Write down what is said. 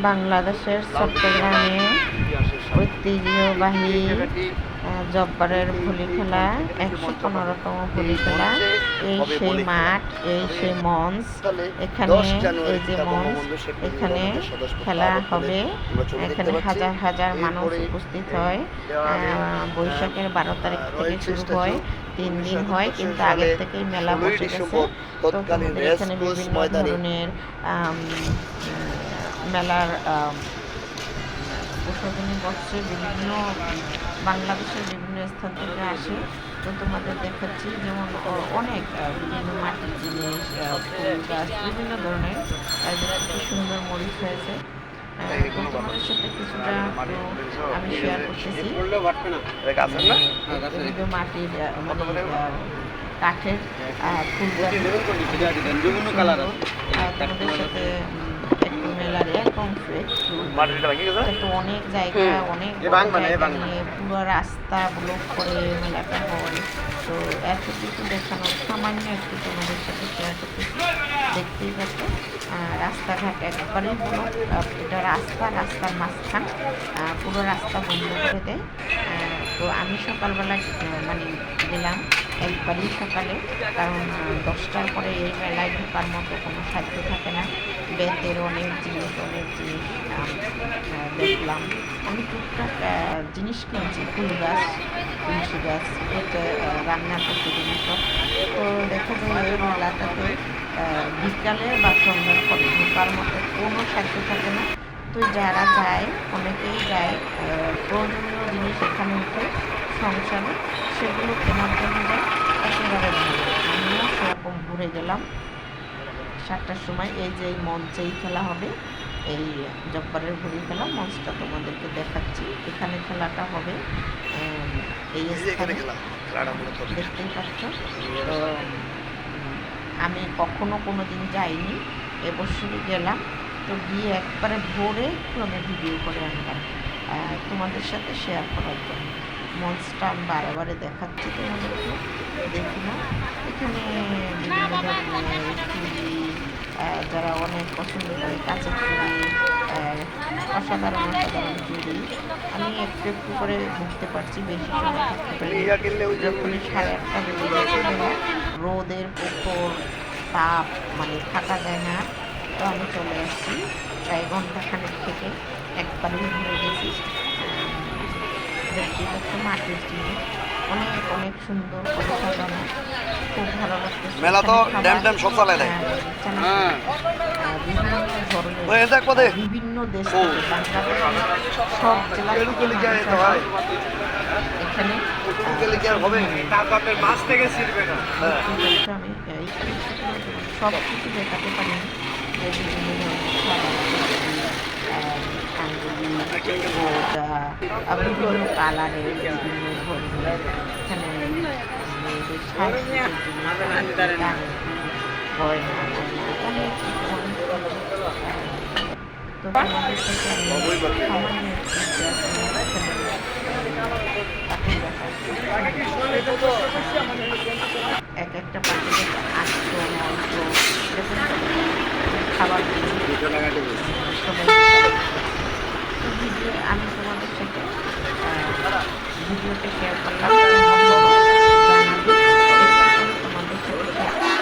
বাংলাদেশের চট্টগ্রামে ঐতিহ্যবাহী জব্বারের ভলি খেলা ১১৫তম ভলি খেলা। এই সেই মাঠ, এই সেই মঞ্চ, এখানে এই যে মঞ্চ, এখানে খেলা হবে। এখানে হাজার হাজার মানুষ উপস্থিত হয়। বৈশাখের ১২ তারিখ থেকে শুরু হয়, ৩ দিন হয়, কিন্তু আগের থেকেই মেলা বসে গেছে। তো তোমাদের এখানে বিভিন্ন ধরনের মেলার প্রসাধনী বসছে, বিভিন্ন বাংলাদেশের বিভিন্ন স্থান থেকে আসে। তো তোমাদের দেখাচ্ছি, যেমন অনেক বিভিন্ন মাটির জিনিস, ফুল গাছ, বিভিন্ন ধরনের কি সুন্দর মরিচ হয়েছে। তো তোমাদের সাথে কিছুটা আমি শেয়ার করতেছি। মাটির কাঠের ফুল গাছ তোমাদের সাথে মেলার এক অংশ তো অনেক জায়গা, অনেক নিয়ে পুরো রাস্তা ব্লক করে মেলাটা হয়। তো এত কিছু দেখানোর সামান্য একটু তোমাদের সাথে শেয়ার করতেছি। দেখতেই পাচ্ছ রাস্তাঘাট একবারেই ব্লক। এটা রাস্তার মাঝখান, পুরো রাস্তা বন্ধ করে দেয়। তো আমি সকালবেলা মানে গেলাম একবারই সকালে, কারণ 10টার পরে এই মেলায় ঢোকার মতো কোনো সাধ্য থাকে না। বেতের অনেক জিনিস দেখলাম। আমি টুকটাক জিনিস কিনছি, ফুল গাছ, তুলসী গাছ, এটা রান্নার প্রতিদিন সব। তো দেখা যায় এই মেলাটাতে বিকালে বা সন্ধ্যার পরে ঢোকার মতো কোনো সাধ্য থাকে না। তো যারা যায়, অনেকেই যায় প্রয়োজনীয় জিনিস এখানে উঠে সংসারে, সেগুলো কেনার জন্য যায়। একেবারে ভালো, আমিও সেরকম ঘুরে গেলাম 7টার সময়। এই যে এই মঞ্চেই খেলা হবে, এই জব্বারের ভলি খেলা মঞ্চটা তোমাদেরকে দেখাচ্ছি। এখানে খেলাটা হবে, এই স্থানে দেখতেই পাচ্ছ। তো আমি কখনো কোনো দিন যাইনি, এবছরই গেলাম। তো গিয়ে একবারে ভোরে একটু আমি ভিডিও করে আনলাম তোমাদের সাথে শেয়ার করার জন্য। মঞ্চটা আমি বারে দেখাচ্ছি তোমাদেরকে, দেখি না। এখানে বিভিন্ন ধরনের চুড়ি, যারা অনেক পছন্দ করে কাঁচের চুড়ি, অসাধারণ চুড়ি। আমি একটু একটু করে ঘুরতে পারছি, বেশি সময় থাকতে পারি। যখনই 8:30 বেজে গেছে, রোদের প্রখর তাপ, মানে থাকা যায় না। তো আমি চলে আসছি, প্রায় ঘন্টাখানেক থেকে একবারেই ঘুরে গেছি। দেখতে পাচ্ছ মাটির জিনিস, অনেক সুন্দর করে সাজানো, খুব ভালো লাগতেছে। মেলা তো ড্যাম সব চালায় দেয়। বিভিন্ন দেশ থেকে, বাংলাদেশের সব জেলা এখানে আমি সব কিছু দেখাতে পারিনি। বিভিন্ন বিভিন্ন কালারের, বিভিন্ন ধরনের এখানে গয়না অনেক তো তোমাদের সাথে সামান্য এক একটা পাখির 800, 900 এরকম খাবার ভিডিও আমি তোমাদের সাথে ভিডিওটা শেয়ার করলাম।